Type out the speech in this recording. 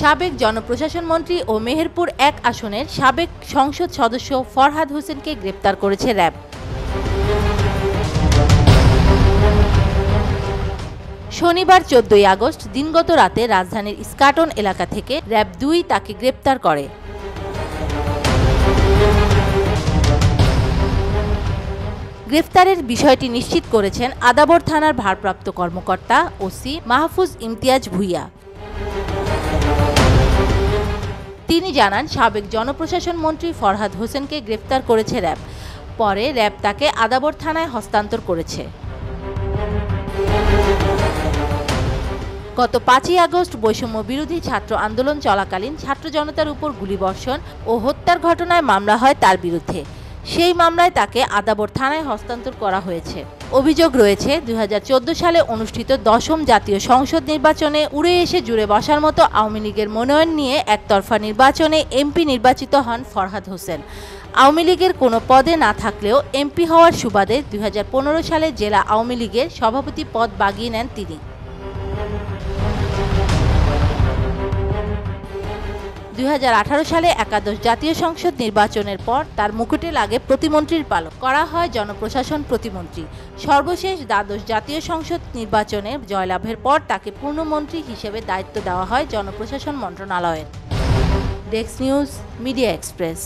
সাবেক জনপ্রশাসন মন্ত্রী ও মেহেরপুর ১ আসনের সাবেক সংসদ সদস্য ফরহাদ হোসেনকে গ্রেপ্তার করেছে র্যাব। শনিবার ১৪ আগস্ট দিনগত রাতে রাজধানীর ইস্কাটন এলাকা থেকে র্যাব ২ তাকে গ্রেপ্তার করে। গ্রেফতারের বিষয়টি নিশ্চিত করেছেন আদাবর থানার ভারপ্রাপ্ত কর্মকর্তা ওসি মাহফুজ ইমতিয়াজ ভূঁইয়া। তিনি জানান, সাবেক জনপ্রশাসন মন্ত্রী ফরহাদ হোসেনকে গ্রেফতার করেছে র্যাব। পরে র্যাব তাকে আদাবর থানায় হস্তান্তর করেছে। গত ৫ই আগস্ট বৈষম্য বিরোধী ছাত্র আন্দোলন চলাকালীন ছাত্র জনতার উপর গুলিবর্ষণ ও হত্যার ঘটনায় মামলা হয় তার বিরুদ্ধে। সেই মামলায় তাকে আদাবর থানায় হস্তান্তর করা হয়েছে। অভিযোগ রয়েছে, ২০১৪ সালে অনুষ্ঠিত ১০ম জাতীয় সংসদ নির্বাচনে উড়ে এসে জুড়ে বসার মতো আওয়ামী লীগের মনোনয়ন নিয়ে একতরফা নির্বাচনে এমপি নির্বাচিত হন ফরহাদ হোসেন। আওয়ামী লীগের কোনো পদে না থাকলেও এমপি হওয়ার সুবাদে ২০১৫ সালে জেলা আওয়ামী লীগের সভাপতি পদ বাগিয়ে নেন তিনি। ২০১৮ সালে একাদশ জাতীয় সংসদ নির্বাচনের পর তার মুকুটে লাগে প্রতিমন্ত্রীর পালক, করা হয় জনপ্রশাসন প্রতিমন্ত্রী। সর্বশেষ দ্বাদশ জাতীয় সংসদ নির্বাচনে জয়লাভের পর তাকে পূর্ণমন্ত্রী হিসেবে দায়িত্ব দেওয়া হয় জনপ্রশাসন মন্ত্রণালয়ের। Desk news, media express.